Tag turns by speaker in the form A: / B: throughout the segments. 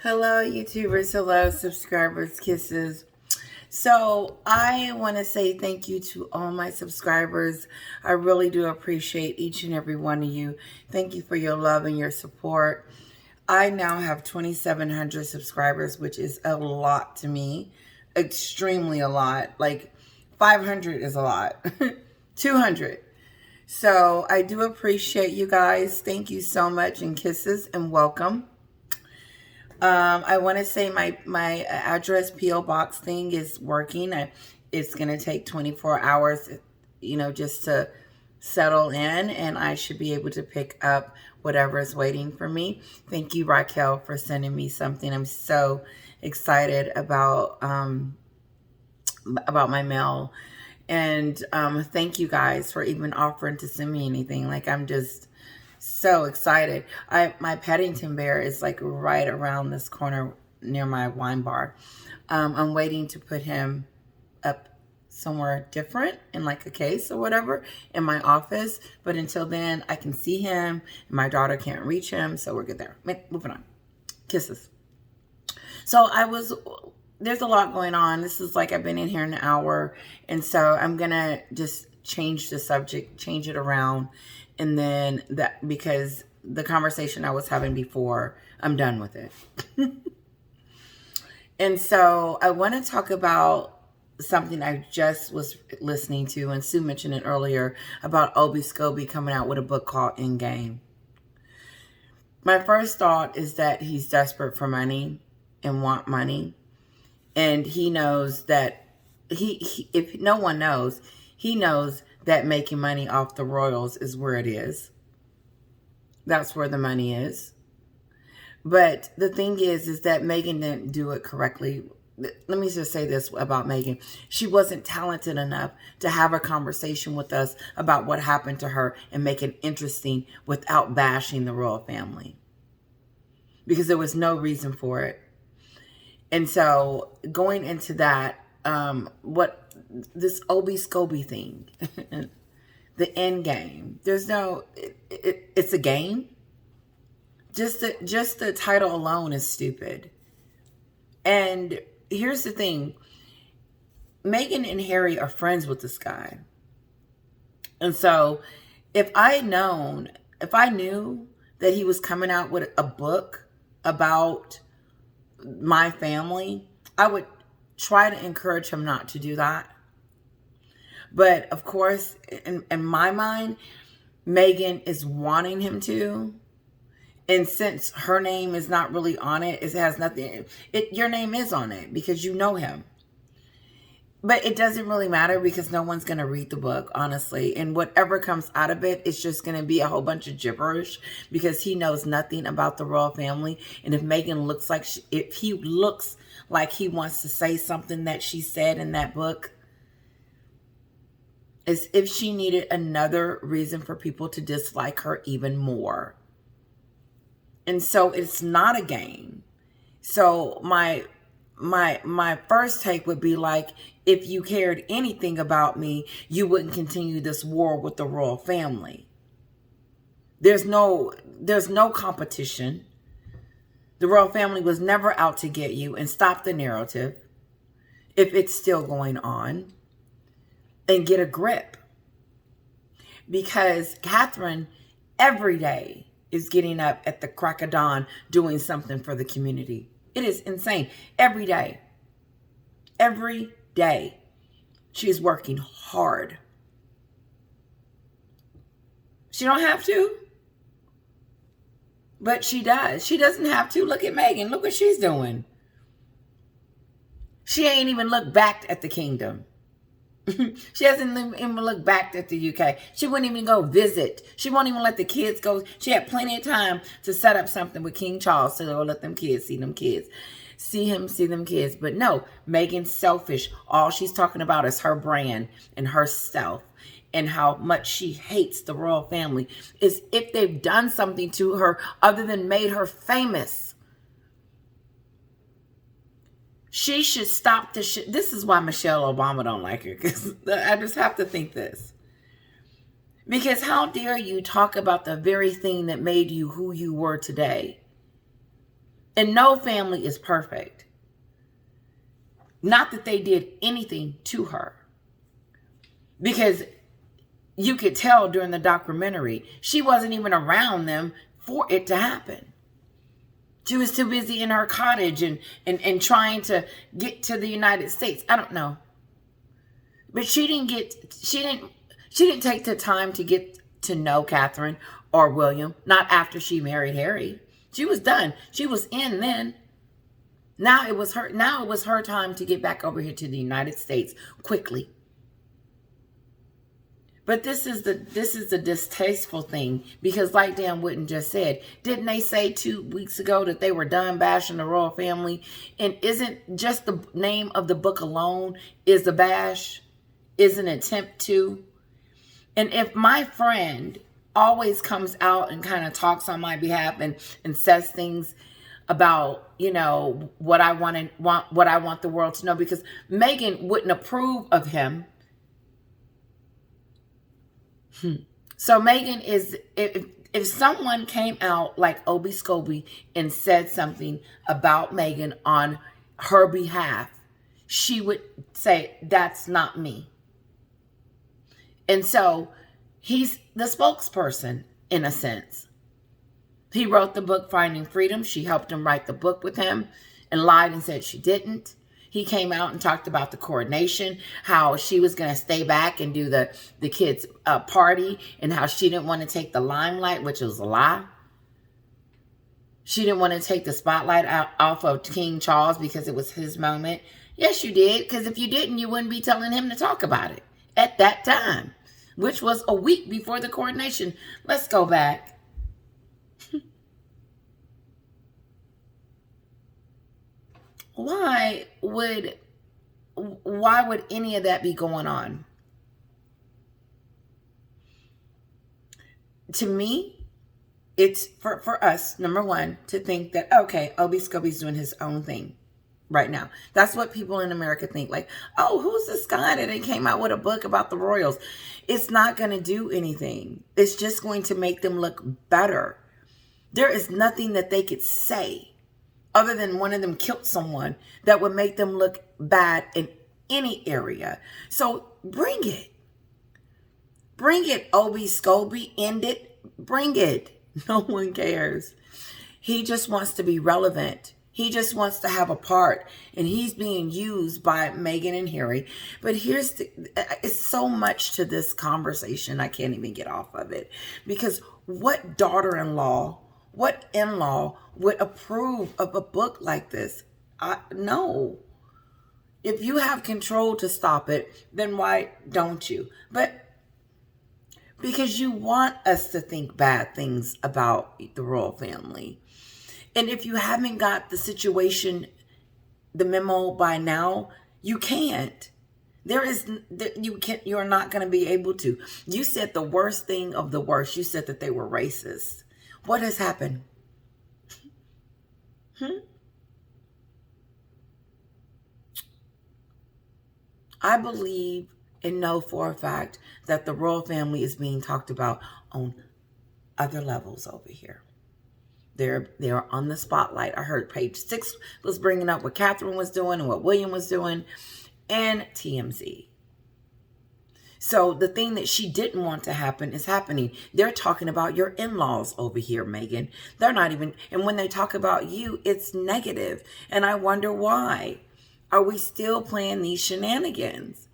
A: Hello, YouTubers. Hello, subscribers. Kisses. So, I want to say thank you to all my subscribers. I really do appreciate each and every one of you. Thank you for your love and your support. I now have 2,700 subscribers, which is a lot to me. Extremely a lot. Like, 500 is a lot. 200. So, I do appreciate you guys. Thank you so much, and kisses and welcome. I want to say my address PO box thing is working. It's going to take 24 hours, just to settle in, and I should be able to pick up whatever is waiting for me. Thank you, Raquel, for sending me something. I'm so excited about my mail, and thank you guys for even offering to send me anything. Like, I'm just so excited. My Paddington bear is like right around this corner near my wine bar. I'm waiting to put him up somewhere different in like a case or whatever in my office. But until then, I can see him. My daughter can't reach him, so we're good there. Moving on. Kisses. So there's a lot going on. This is like I've been in here an hour, and so I'm gonna just change the subject, change it around. And then because the conversation I was having before, I'm done with it. And so I want to talk about something I just was listening to, and Sue mentioned it earlier, about Obi Scobie coming out with a book called Endgame. My first thought is that he's desperate for money and want money. And he knows that if no one knows, he knows that making money off the royals is where it is. That's where the money is. But the thing is that Meghan didn't do it correctly. Let me just say this about Meghan. She wasn't talented enough to have a conversation with us about what happened to her and make it interesting without bashing the royal family. Because there was no reason for it. And so going into that, this Obi Scobie thing, the end game. There's no, it's a game. Just the title alone is stupid. And here's the thing. Meghan and Harry are friends with this guy. And so if I knew that he was coming out with a book about my family, I would try to encourage him not to do that. But of course, in my mind, Meghan is wanting him to. And since her name is not really on it, it has nothing. Your name is on it because you know him. But it doesn't really matter because no one's going to read the book, honestly. And whatever comes out of it, it's just going to be a whole bunch of gibberish because he knows nothing about the royal family. And if Meghan looks like, if he looks like he wants to say something that she said in that book, as if she needed another reason for people to dislike her even more. And so it's not a game. So my first take would be like, if you cared anything about me, you wouldn't continue this war with the royal family. There's no competition. The royal family was never out to get you, and stop the narrative if it's still going on, and get a grip. Because Catherine every day is getting up at the crack of dawn doing something for the community. It is insane. Every day. Every day. She's working hard. She don't have to. But she does. She doesn't have to. Look at Meghan. Look what she's doing. She ain't even looked back at the kingdom. She hasn't even looked back at the UK. She wouldn't even go visit. She won't even let the kids go. She had plenty of time to set up something with King Charles to go let them kids see them kids. See them kids. But no, Meghan's selfish. All she's talking about is her brand and herself and how much she hates the royal family. Is if they've done something to her other than made her famous. She should stop the shit. This is why Michelle Obama don't like her. Because I just have to think this. Because how dare you talk about the very thing that made you who you were today And no family is perfect. Not that they did anything to her. Because you could tell during the documentary, she wasn't even around them for it to happen. She was too busy in her cottage and trying to get to the United States. I don't know. But she didn't take the time to get to know Catherine or William, not after she married Harry. She was done. She was in then. Now it was her time to get back over here to the United States quickly. But this is the distasteful thing, because like Dan Wooden just said, didn't they say 2 weeks ago that they were done bashing the royal family? And isn't just the name of the book alone is a bash, is an attempt to? And if my friend always comes out and kind of talks on my behalf and says things about, what I want the world to know, because Meghan wouldn't approve of him. So Meghan is, if someone came out like Obi Scobie and said something about Meghan on her behalf, she would say, that's not me. And so he's the spokesperson in a sense. He wrote the book Finding Freedom. She helped him write the book with him and lied and said she didn't. He came out and talked about the coronation, how she was going to stay back and do the kids' party, and how she didn't want to take the limelight, which was a lie. She didn't want to take the spotlight off of King Charles because it was his moment. Yes, you did, because if you didn't, you wouldn't be telling him to talk about it at that time, which was a week before the coronation. Let's go back. Why would any of that be going on? To me, it's for us, number one, to think that, okay, Obi Scobie's doing his own thing right now. That's what people in America think. Like, oh, who's this guy that they came out with a book about the royals? It's not going to do anything. It's just going to make them look better. There is nothing that they could say other than one of them killed someone that would make them look bad in any area. So bring it. Bring it, Obi Scobie. End it. Bring it. No one cares. He just wants to be relevant. He just wants to have a part. And he's being used by Meghan and Harry. But it's so much to this conversation. I can't even get off of it. Because what daughter-in-law, what in-law would approve of a book like this? No. If you have control to stop it, then why don't you? But because you want us to think bad things about the royal family. And if you haven't got the situation, the memo by now, you can't. You're not going to be able to. You said the worst thing of the worst. You said that they were racist. What has happened? I believe and know for a fact that the royal family is being talked about on other levels over here. They're on the spotlight. I heard Page 6 was bringing up what Catherine was doing and what William was doing, and TMZ. So the thing that she didn't want to happen is happening. They're talking about your in-laws over here, Meghan. They're not even, and when they talk about you, it's negative. And I wonder why. Are we still playing these shenanigans?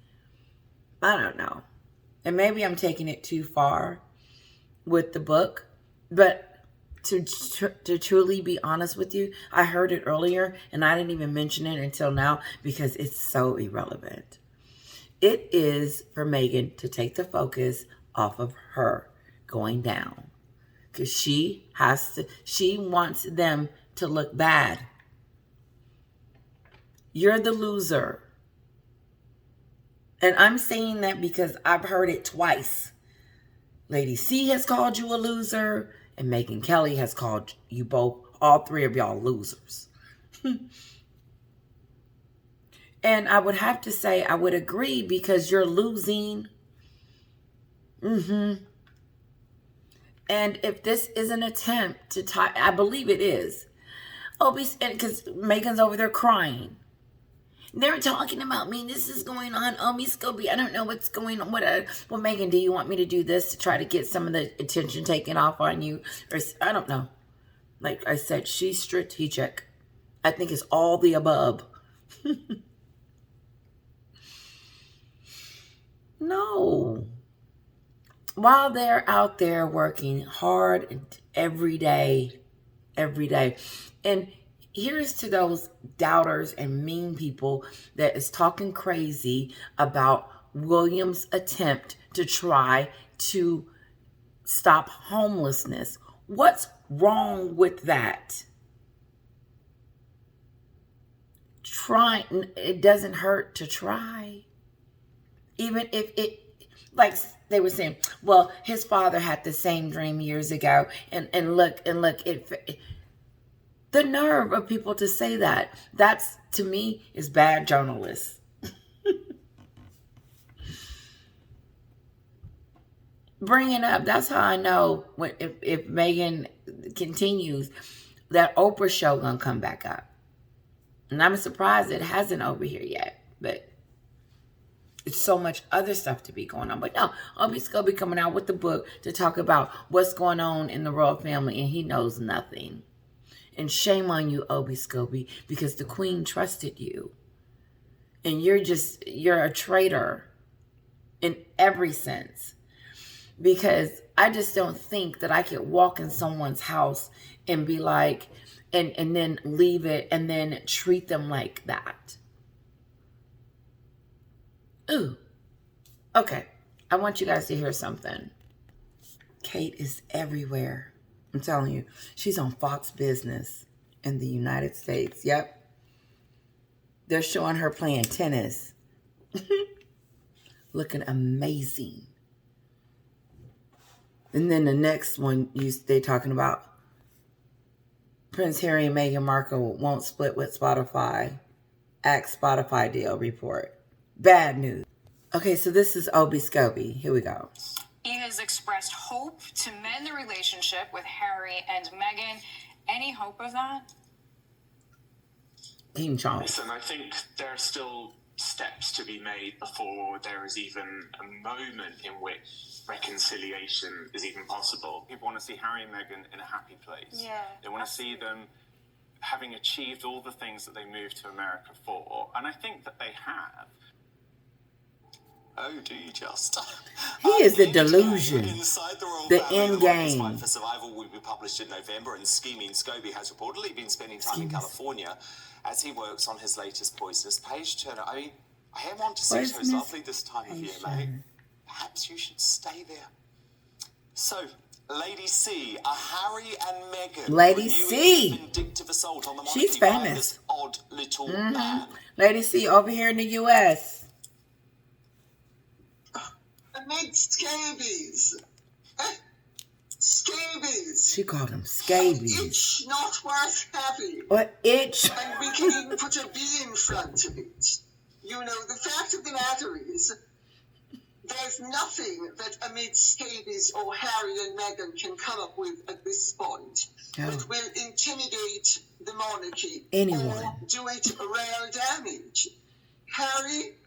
A: I don't know. And maybe I'm taking it too far with the book. But to truly be honest with you, I heard it earlier and I didn't even mention it until now because it's so irrelevant. It is for Meghan to take the focus off of her going down. Because she wants them to look bad. You're the loser. And I'm saying that because I've heard it twice. Lady C has called you a loser, and Megyn Kelly has called you both, all three of y'all, losers. And I would have to say I would agree because you're losing. And if this is an attempt to tie, I believe it is. Obi's, because Megan's over there crying. They're talking about me. This is going on. Obi Scobie, I don't know what's going on. Well, Megan, do you want me to do this to try to get some of the attention taken off on you? Or I don't know. Like I said, she's strategic. I think it's all the above. No. While they're out there working hard every day. And here's to those doubters and mean people that is talking crazy about William's attempt to try to stop homelessness. What's wrong with that? It doesn't hurt to try. Even if it, like they were saying, well, his father had the same dream years ago, and look, the nerve of people to say that. That's, to me, is bad journalists. Bring it up. That's how I know if Megan continues, that Oprah show gonna come back up. And I'm surprised it hasn't over here yet, but it's so much other stuff to be going on. But no, Obi's gonna be coming out with the book to talk about what's going on in the royal family, and he knows nothing. And shame on you, Obi Scobie, because the queen trusted you. And you're a traitor in every sense. Because I just don't think that I could walk in someone's house and be like, and then leave it and then treat them like that. Ooh. Okay. I want you guys to hear something. Kate is everywhere. I'm telling you. She's on Fox Business in the United States. Yep. They're showing her playing tennis. Looking amazing. And then the next one, they talking about Prince Harry and Meghan Markle won't split with Spotify. Act Spotify deal report. Bad news. Okay, so this is Obi Scobie. Here we go.
B: He has expressed hope to mend the relationship with Harry and Meghan. Any hope of that?
A: King Charles.
C: Listen, I think there are still steps to be made before there is even a moment in which reconciliation is even possible. People want to see Harry and Meghan in a happy place.
B: Yeah.
C: They want to see them having achieved all the things that they moved to America for. And I think that they have. Oh, do you just?
A: He is the delusion.
D: Inside the royal
A: the
D: family,
A: end
D: the
A: game.
D: Fight for Survival will be published in November, and Scheming Scobie has reportedly been spending time in California as he works on his latest poisonous page turner. I mean, I am on to see so lovely this time of year, mate. Perhaps you should stay there. So, Lady C, a Harry and Meghan.
A: Lady C.
D: Vindictive assault on the monarchy.
A: She's famous.
D: This odd little man.
A: Lady C over here in the U.S.
E: Amid scabies. Scabies.
A: She called them scabies.
E: Itch not worth having.
A: What itch?
E: And we can even put a B in front of it. You know, the fact of the matter is, there's nothing that amid scabies or Harry and Meghan can come up with at this point that will intimidate the monarchy or do it real damage. Harry,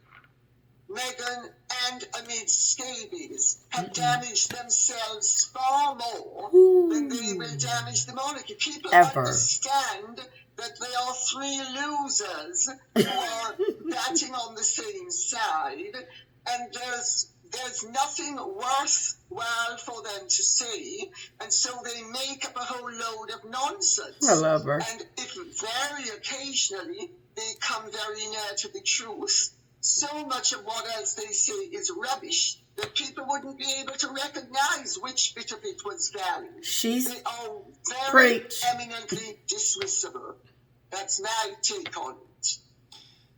E: Meghan, and amid scabies have damaged themselves far more than they will damage the monarchy. People understand that they are three losers who are batting on the same side, and there's nothing worthwhile for them to say, and so they make up a whole load of nonsense.
A: I love her.
E: And if very occasionally they come very near to the truth, so much of what else they say is rubbish that people wouldn't be able to recognize which bit of it was valid. They are very eminently dismissible. That's my take on it.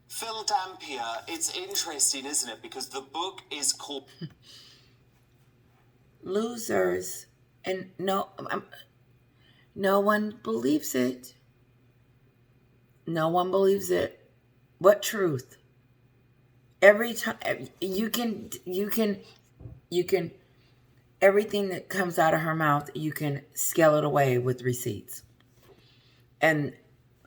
D: Phil Dampier, it's interesting, isn't it? Because the book is called
A: Losers, and no one believes it. No one believes it. What truth? Every time you can everything that comes out of her mouth, you can scale it away with receipts. And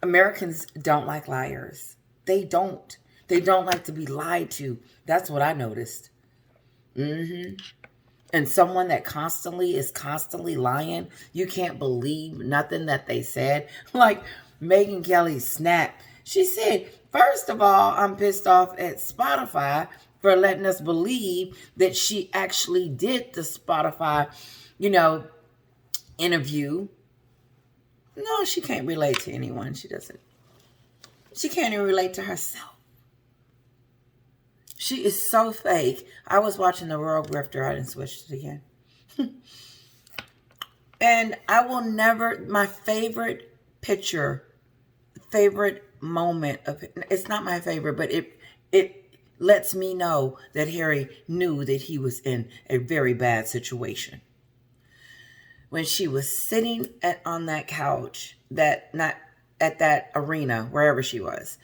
A: Americans don't like liars. They don't. They don't like to be lied to. That's what I noticed. And someone that is constantly lying, you can't believe nothing that they said. Like Megyn Kelly snapped. She said, first of all, I'm pissed off at Spotify for letting us believe that she actually did the Spotify, interview. No, she can't relate to anyone. She doesn't. She can't even relate to herself. She is so fake. I was watching The Royal Grifter. I didn't switch it again. And I will never, my favorite picture, favorite moment of it, it's not my favorite, but it lets me know that Harry knew that he was in a very bad situation. When she was sitting on that couch, not at that arena, wherever she was,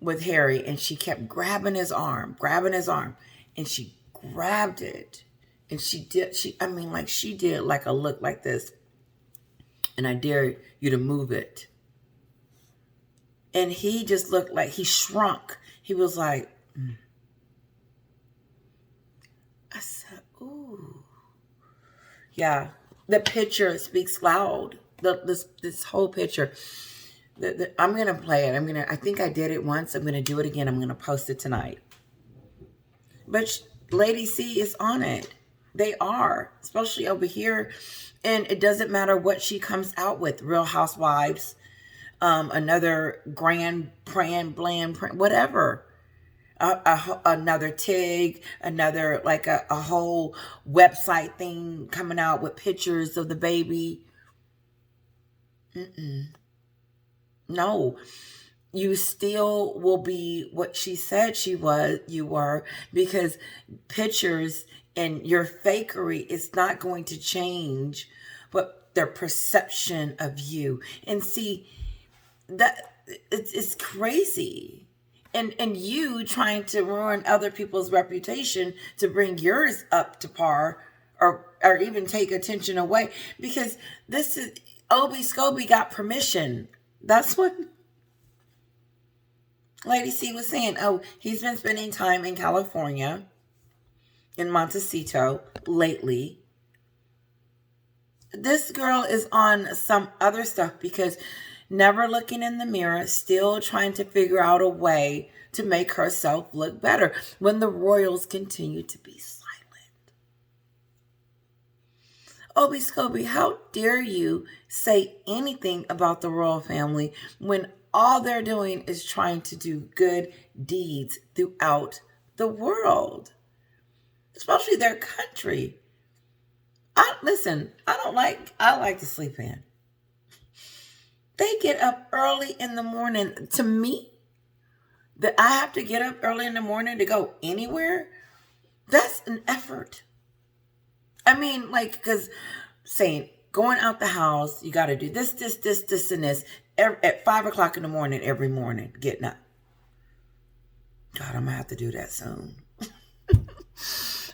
A: with Harry, and she kept grabbing his arm, and she grabbed it, and she did like a look like this, and I dare you to move it. And he just looked like he shrunk. He was like, I said, ooh. Yeah, the picture speaks loud. This whole picture. I'm going to play it. I think I did it once. I'm going to do it again. I'm going to post it tonight. But Lady C is on it. They are, especially over here. And it doesn't matter what she comes out with. Real Housewives, another Grand Pran, Bland, whatever. Another TIG, another like a whole website thing coming out with pictures of the baby. No, you still will be what she said you were, because pictures and your fakery is not going to change, but their perception of you. And see, that it's crazy. And you trying to ruin other people's reputation to bring yours up to par, or even take attention away, because this is Obi Scobie got permission. That's what Lady C was saying. Oh, he's been spending time in California, in Montecito, lately. This girl is on some other stuff, because never looking in the mirror, still trying to figure out a way to make herself look better when the royals continue to be silent. Obi Scobie, how dare you say anything about the royal family when all they're doing is trying to do good deeds throughout the world, especially their country. I like to sleep in. They get up early in the morning. To me, that I have to get up early in the morning to go anywhere, that's an effort. I mean, because saying going out the house, you got to do this, and this at 5 o'clock in the morning every morning, getting up. God, I'm going to have to do that soon.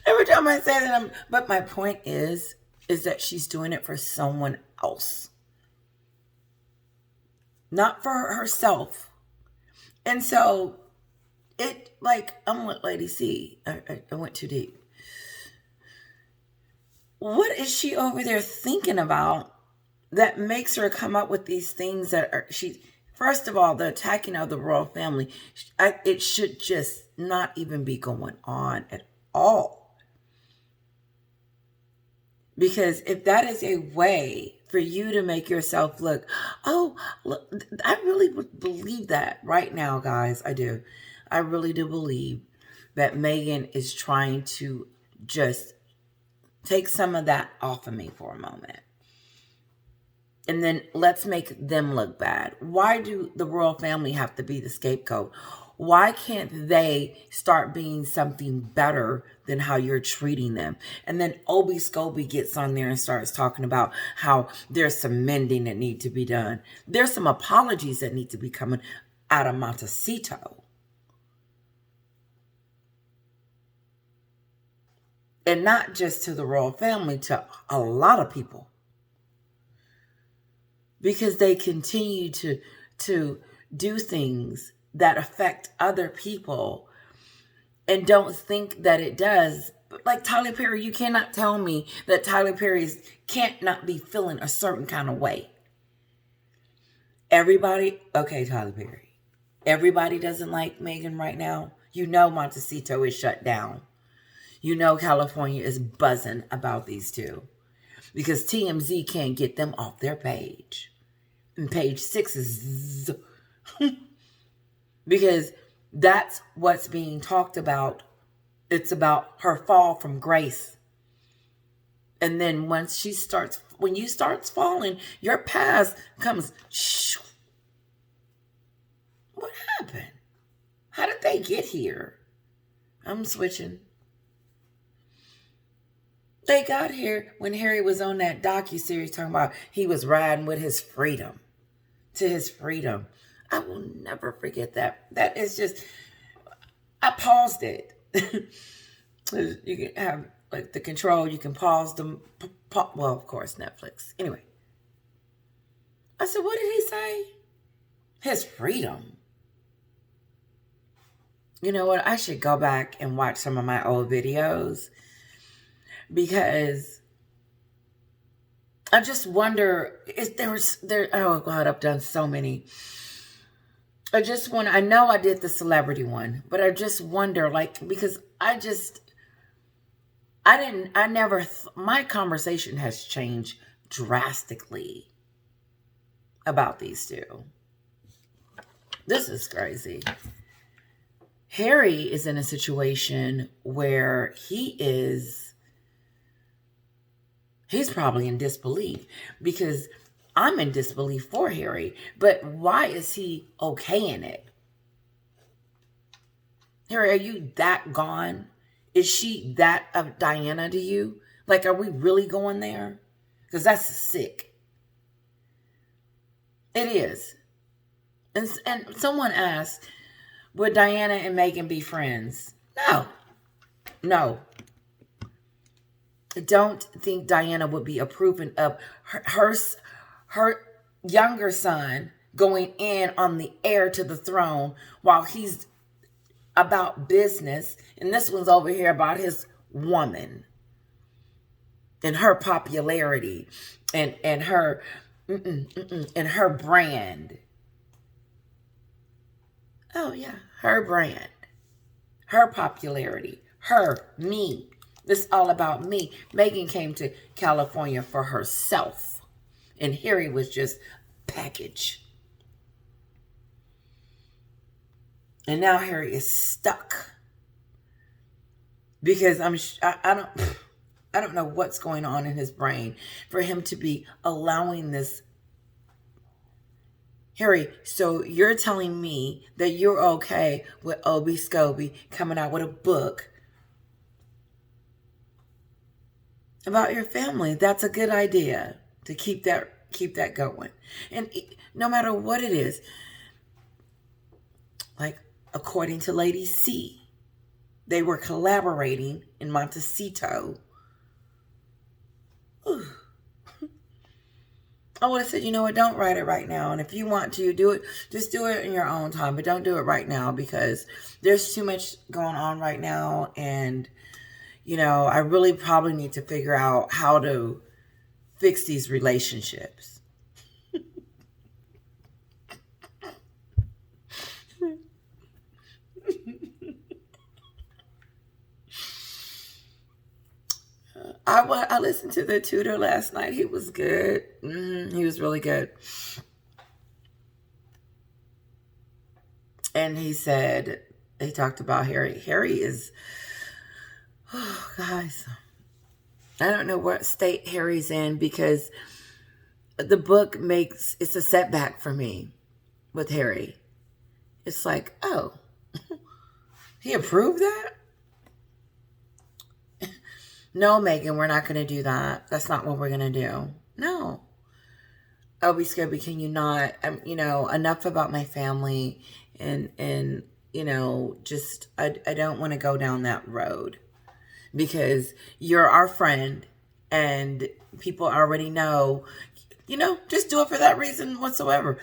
A: Every time I say that, but my point is that she's doing it for someone else. Not for herself. And so, I'm with Lady C. I went too deep. What is she over there thinking about that makes her come up with these things that are, first of all, the attacking of the royal family, it should just not even be going on at all. Because if that is a way for you to make yourself look, I really would believe that right now, guys. I do. I really do believe that Megyn is trying to just take some of that off of me for a moment. And then let's make them look bad. Why do the royal family have to be the scapegoat? Why can't they start being something better than how you're treating them? And then Obi Scobie gets on there and starts talking about how there's some mending that need to be done. There's some apologies that need to be coming out of Montecito. And not just to the royal family, to a lot of people. Because they continue to to do things that affect other people and don't think that it does. Like Tyler Perry, you cannot tell me that Tyler Perry can't not be feeling a certain kind of way. Everybody, okay, Tyler Perry, everybody doesn't like Meghan right now. You know Montecito is shut down. You know California is buzzing about these two because TMZ can't get them off their page. And page 6 is because that's what's being talked about. It's about her fall from grace. And then when you start falling, your past comes. What happened? How did they get here? I'm switching. They got here when Harry was on that docuseries talking about he was riding with his freedom. To his freedom. I will never forget that. That is just, I paused it. You can have like the control, you can pause them. Well, of course, Netflix. Anyway. I said, what did he say? His freedom. You know what? I should go back and watch some of my old videos because I just wonder, oh God, I've done so many. I know I did the celebrity one, but I just wonder, because my conversation has changed drastically about these two. This is crazy. Harry is in a situation where he's probably in disbelief because I'm in disbelief for Harry. But why is he okay in it? Harry, are you that gone? Is she that of Diana to you? Like, are we really going there? Because that's sick. It is. And someone asked, would Diana and Meghan be friends? No. I don't think Diana would be approving of her younger son going in on the heir to the throne while he's about business. And this one's over here about his woman and her popularity and her and her brand. Oh yeah, her brand, her popularity, me. This is all about me. Meghan came to California for herself. And Harry was just package. And now Harry is stuck. Because I don't know what's going on in his brain for him to be allowing this. Harry, so you're telling me that you're okay with Obi Scobie coming out with a book about your family? That's a good idea to keep that going. And no matter what it is, like according to Lady C, they were collaborating in Montecito. Ooh. I would have said, you know what, don't write it right now. And if you want to do it, just do it in your own time. But don't do it right now because there's too much going on right now. And, I really probably need to figure out how to fix these relationships. I listened to the tutor last night. He was good. He was really good. And he talked about Harry. Harry is, guys, I don't know what state Harry's in because the book it's a setback for me with Harry. It's like, oh, he approved that? No, Meghan, we're not going to do that. That's not what we're going to do. No. Obi Scobie, can you not, enough about my family and just, I don't want to go down that road because you're our friend and people already know, just do it for that reason whatsoever.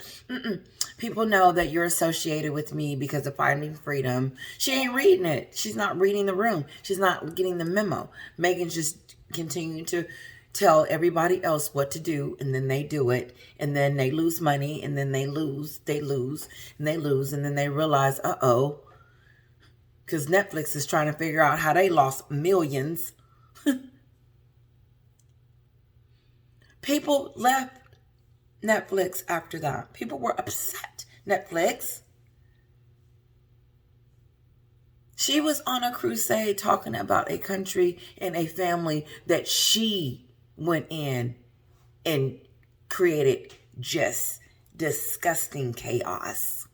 A: People know that you're associated with me because of Finding Freedom. She ain't reading it. She's not reading the room. She's not getting the memo. Megan's just continuing to tell everybody else what to do, and then they do it, and then they lose money, and then they lose, and then they realize, uh-oh, because Netflix is trying to figure out how they lost millions. People left Netflix after that. People were upset. Netflix. She was on a crusade talking about a country and a family that she went in and created just disgusting chaos.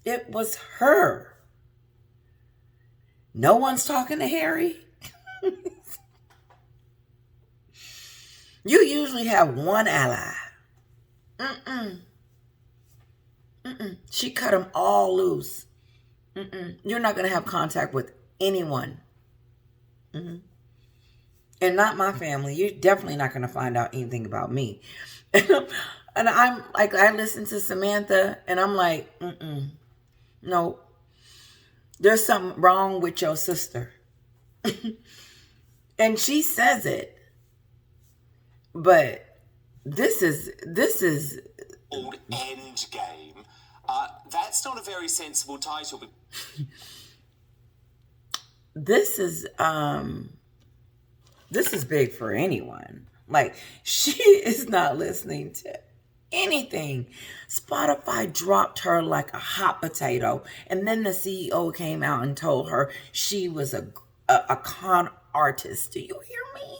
A: It was her. No one's talking to Harry. You usually have one ally. She cut them all loose. You're not going to have contact with anyone. And not my family. You're definitely not going to find out anything about me. And I'm like, I listen to Samantha and I'm like, no, there's something wrong with your sister. And she says it. But this is
D: Old End Game. That's not a very sensible title.
A: This is big for anyone. Like, she is not listening to anything. Spotify dropped her like a hot potato, and then the CEO came out and told her she was a con artist. Do you hear me?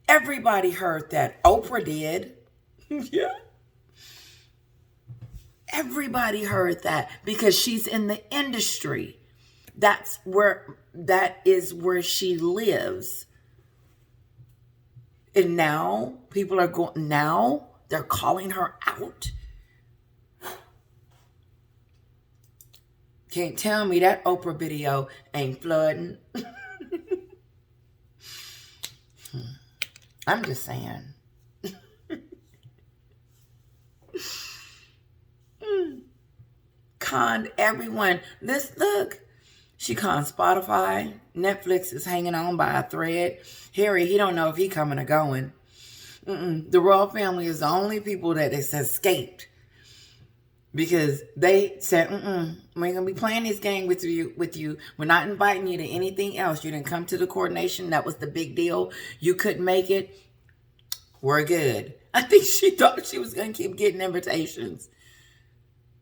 A: Everybody heard that. Oprah did. Yeah. Everybody heard that because she's in the industry. That is where she lives. And now people are going, now they're calling her out. Can't tell me that Oprah video ain't flooding. I'm just saying. Conned everyone. Look. She conned Spotify. Netflix is hanging on by a thread. Harry, he don't know if he coming or going. The royal family is the only people that has escaped. Because they said, we ain't going to be playing this game with you. We're not inviting you to anything else. You didn't come to the coronation. That was the big deal. You couldn't make it. We're good. I think she thought she was going to keep getting invitations.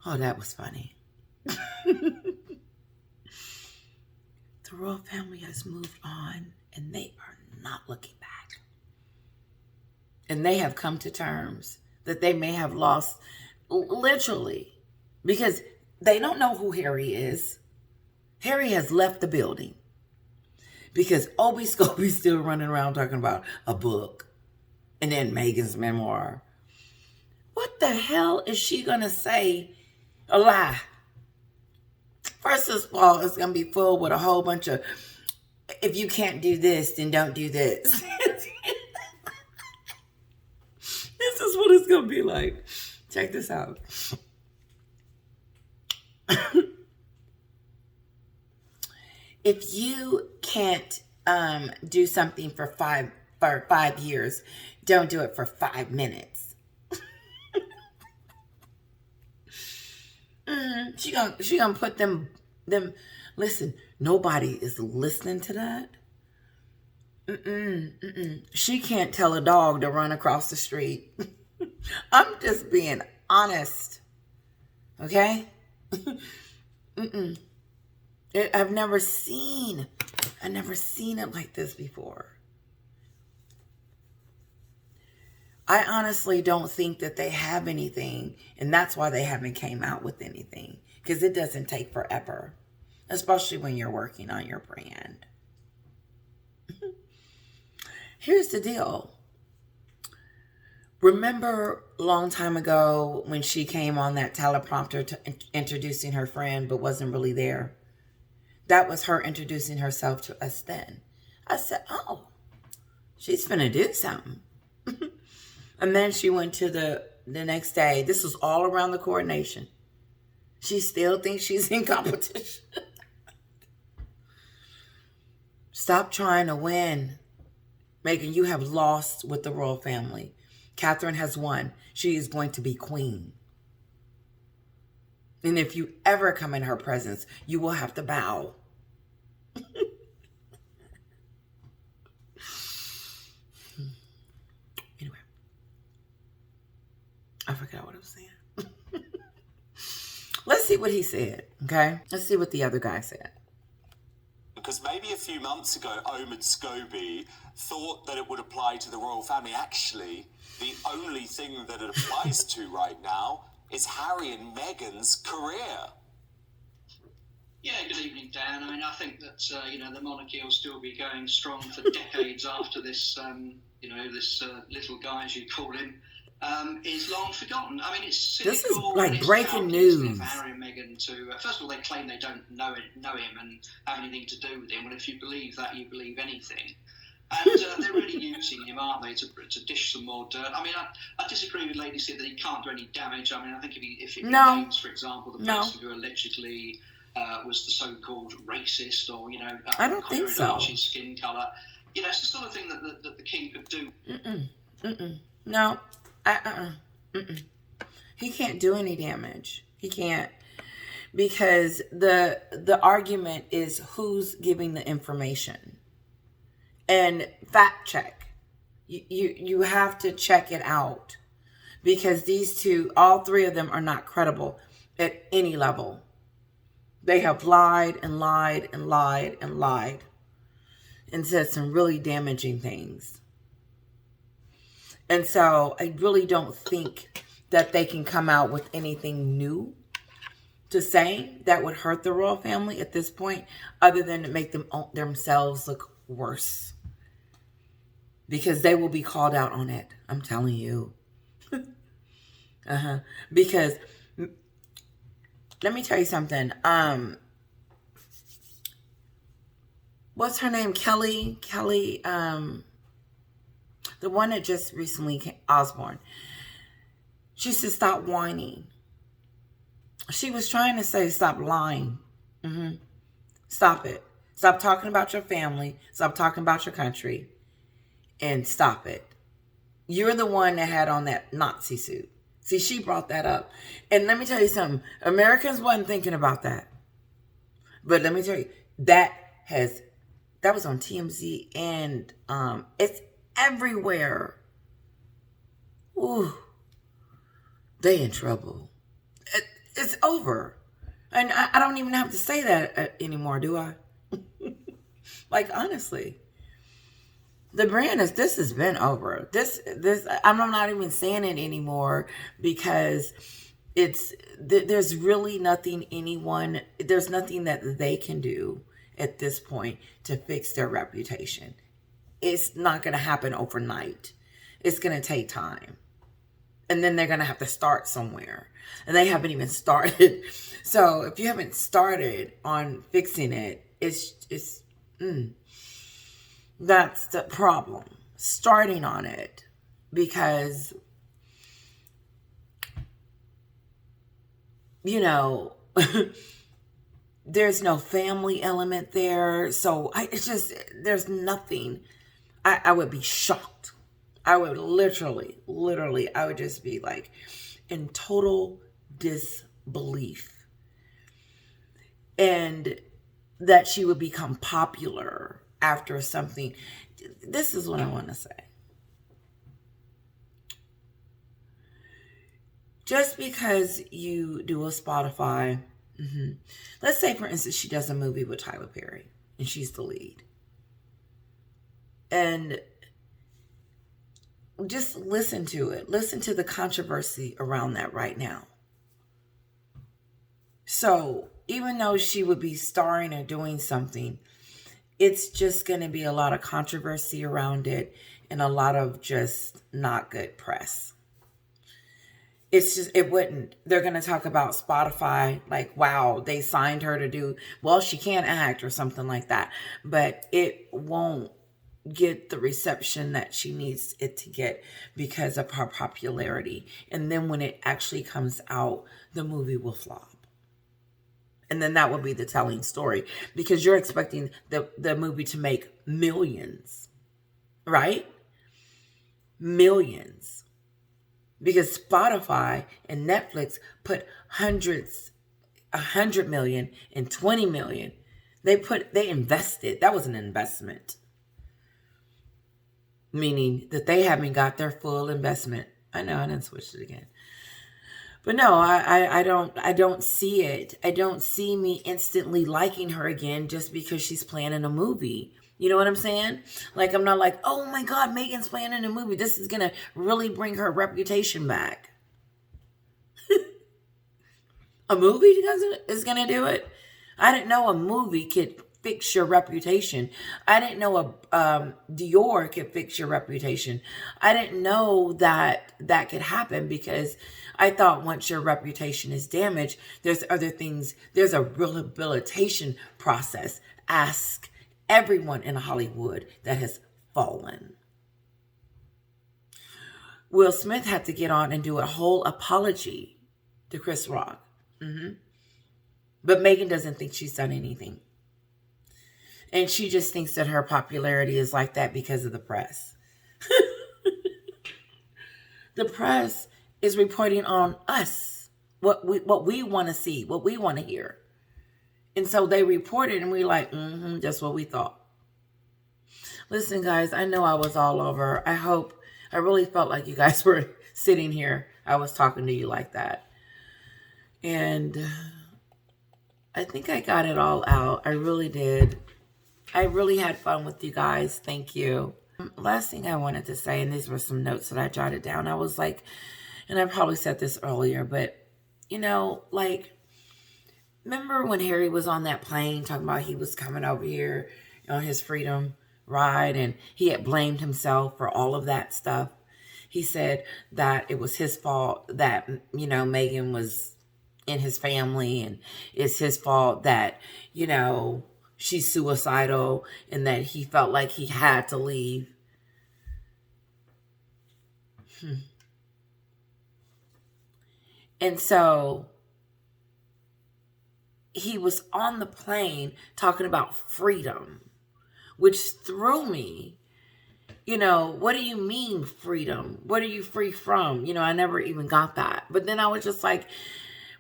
A: Oh, that was funny. The royal family has moved on, and they are not looking back. And they have come to terms that they may have lost, literally, because they don't know who Harry is. Harry has left the building because Obi Scobie's still running around talking about a book, and then Meghan's memoir. What the hell is she going to say? A lie. First of all, it's going to be full with a whole bunch of, if you can't do this, then don't do this. This is what it's going to be like. Check this out. If you can't do something for 5 years, don't do it for 5 minutes. She gonna put them. Listen, nobody is listening to that. She can't tell a dog to run across the street. I'm just being honest. Okay? I've never seen it like this before. I honestly don't think that they have anything, and that's why they haven't came out with anything, because it doesn't take forever, especially when you're working on your brand. Here's the deal. Remember a long time ago when she came on that teleprompter introducing her friend but wasn't really there? That was her introducing herself to us then. I said, oh, she's finna do something. And then she went to the next day, this was all around the coronation. She still thinks she's in competition. Stop trying to win. Meghan, you have lost with the royal family. Catherine has won. She is going to be queen. And if you ever come in her presence, you will have to bow. Anyway, I forgot what I was saying. Let's see what he said, okay? Let's see what the other guy said.
D: Because maybe a few months ago, Omid Scobie thought that it would apply to the royal family. Actually, the only thing that it applies to right now is Harry and Meghan's career.
F: Yeah, good evening, Dan. I mean, I think that, the monarchy will still be going strong for decades after this, this little guy, as you call him, is long forgotten. I mean, it's cynical.
A: This is like breaking news.
F: For Harry and Meghan to, first of all, they claim they don't know him and have anything to do with him. Well, if you believe that, you believe anything. And they're really using him, aren't they, to dish some more dirt. I mean, I disagree with Lady Sid that he can't do any damage. I mean, I think if he names, for example, the person who allegedly was the so-called racist, or
A: I don't think so.
F: Archie's skin colour, it's the sort of thing that the king could do.
A: No, he can't do any damage. He can't, because the argument is who's giving the information. And fact check. You have to check it out, because these two, all three of them, are not credible at any level. They have lied and lied and lied and lied and said some really damaging things. And so I really don't think that they can come out with anything new to say that would hurt the royal family at this point, other than to make themselves look worse. Because they will be called out on it. I'm telling you. Because, let me tell you something. What's her name? Kelly, the one that just recently came, Osborne. She said, stop whining. She was trying to say, stop lying. Stop it. Stop talking about your family. Stop talking about your country. And stop it. You're the one that had on that Nazi suit. See, she brought that up. And let me tell you something. Americans wasn't thinking about that. But let me tell you, that was on TMZ, and it's everywhere. Ooh. They in trouble. It's over. And I don't even have to say that anymore, do I? Like, honestly. The brand this has been over. This, I'm not even saying it anymore, because there's really nothing there's nothing that they can do at this point to fix their reputation. It's not going to happen overnight. It's going to take time. And then they're going to have to start somewhere. And they haven't even started. So if you haven't started on fixing it, that's the problem. Starting on it. Because, there's no family element there. So there's nothing. I would be shocked. I would literally, I would just be like in total disbelief. And that she would become popular after something. This is what I want to say. Just because you do a Spotify, let's say, for instance, she does a movie with Tyler Perry and she's the lead. And just listen to it. Listen to the controversy around that right now. So even though she would be starring or doing something, it's just going to be a lot of controversy around it and a lot of just not good press. It wouldn't. They're going to talk about Spotify, like, wow, they signed her to do, well, she can't act or something like that. But it won't get the reception that she needs it to get because of her popularity. And then when it actually comes out, the movie will flop. And then that will be the telling story, because you're expecting the movie to make millions, right? Millions. Because Spotify and Netflix put hundreds, 100 million and 20 million. They invested. That was an investment. Meaning that they haven't got their full investment. I know, I didn't switch it again. But no, I don't see it. I don't see me instantly liking her again just because she's playing in a movie. You know what I'm saying? Like, I'm not like, oh my God, Megan's playing in a movie. This is going to really bring her reputation back. A movie is going to do it? I didn't know a movie could fix your reputation. I didn't know Dior could fix your reputation. I didn't know that could happen, because I thought once your reputation is damaged, there's other things. There's a rehabilitation process. Ask everyone in Hollywood that has fallen. Will Smith had to get on and do a whole apology to Chris Rock. But Megan doesn't think she's done anything. And she just thinks that her popularity is like that because of the press. The press is reporting on us, what we want to see, what we want to hear. And so they reported, and we're like, just what we thought. Listen, guys, I know I was all over. I really felt like you guys were sitting here. I was talking to you like that. And I think I got it all out. I really did. I really had fun with you guys. Thank you. Last thing I wanted to say, and these were some notes that I jotted down. I was like, and I probably said this earlier, but, like, remember when Harry was on that plane talking about he was coming over here on his freedom ride, and he had blamed himself for all of that stuff? He said that it was his fault that, Megan was in his family, and it's his fault that, she's suicidal, and that he felt like he had to leave. And so he was on the plane talking about freedom, which threw me. What do you mean freedom? What are you free from? I never even got that. But then I was just like,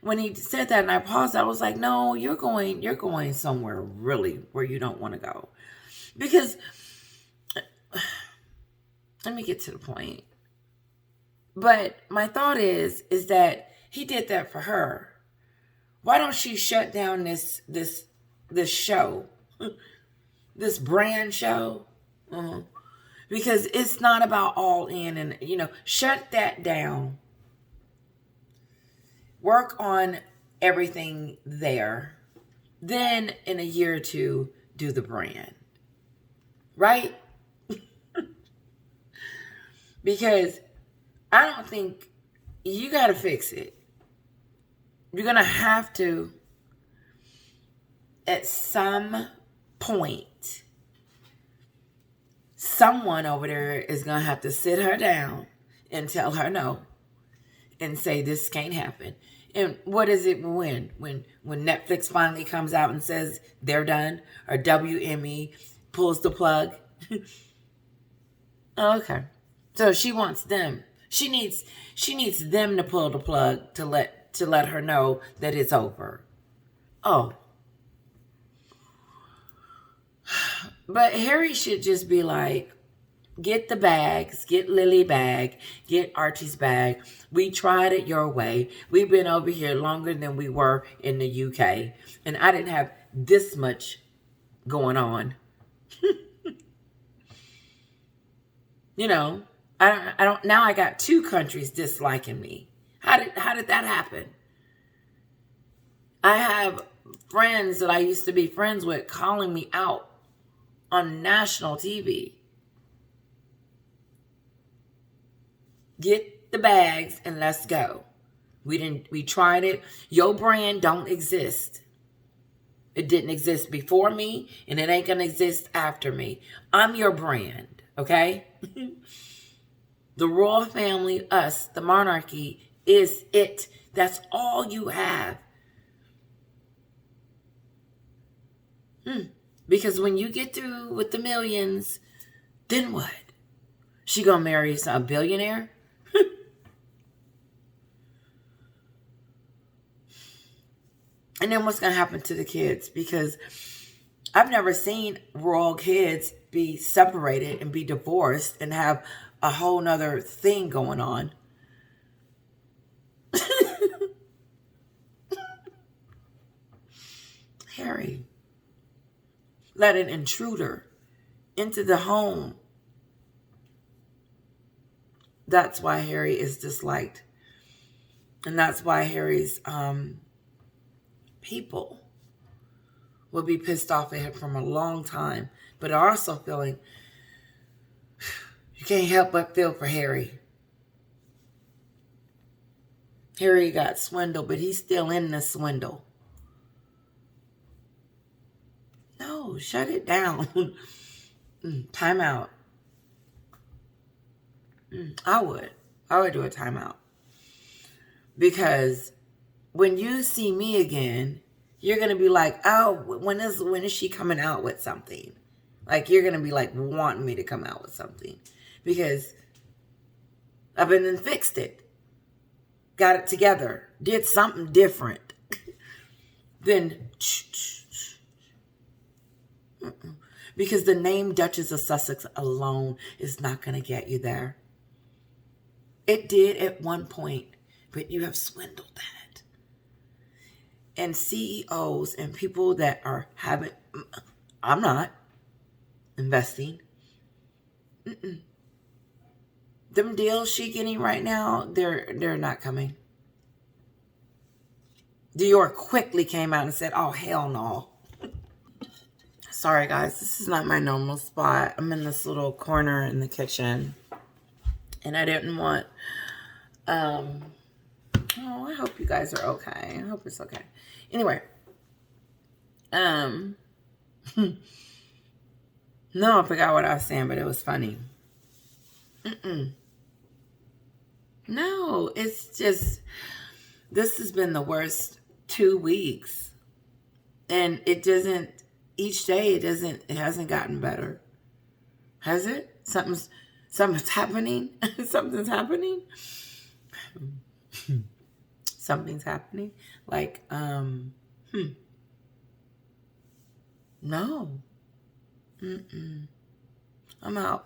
A: when he said that and I paused, I was like, no, you're going somewhere really where you don't want to go. Because, let me get to the point. But my thought is that he did that for her. Why don't she shut down this show, this brand show? Because it's not about All In, and, shut that down. Work on everything there. Then in a year or two, do the brand. Right? Because I don't think you got to fix it. You're going to have to, at some point, someone over there is going to have to sit her down and tell her no. And say this can't happen. And what is it when Netflix finally comes out and says they're done, or WME pulls the plug? Okay. So she wants them. She needs them to pull the plug to let her know that it's over. Oh. But Harry should just be like, get the bags, get Lily's bag, get Archie's bag. We tried it your way. We've been over here longer than we were in the UK. And I didn't have this much going on. I don't, now I got 2 countries disliking me. How did that happen? I have friends that I used to be friends with calling me out on national TV. Get the bags and let's go. We tried it. Your brand don't exist. It didn't exist before me, and it ain't going to exist after me. I'm your brand, okay? The royal family, us, the monarchy, is it. That's all you have. Because when you get through with the millions, then what? She gonna marry a billionaire? And then what's gonna happen to the kids? Because I've never seen royal kids be separated and be divorced and have a whole nother thing going on. Harry let an intruder into the home. That's why Harry is disliked. And that's why Harry's people will be pissed off at him from a long time. But are also feeling, you can't help but feel for Harry. Harry got swindled, but he's still in the swindle. No, shut it down. Time out. I would do a timeout. Because when you see me again, you're going to be like, oh, when is she coming out with something? Like, you're going to be like wanting me to come out with something. Because I've been and fixed it. Got it together. Did something different. Then, because the name Duchess of Sussex alone is not going to get you there. It did at one point, but you have swindled that. And CEOs and people that are having, I'm not investing. Them deals she getting right now, they're not coming. Dior quickly came out and said, oh, hell no. Sorry, guys. This is not my normal spot. I'm in this little corner in the kitchen. And I didn't want... oh, I hope you guys are okay. I hope it's okay. Anyway. No, I forgot what I was saying, but it was funny. No, it's just... This has been the worst 2 weeks. And it doesn't... Each day, it hasn't gotten better. Has it? Something's happening? Something's happening? Something's happening? Like, no. I'm out.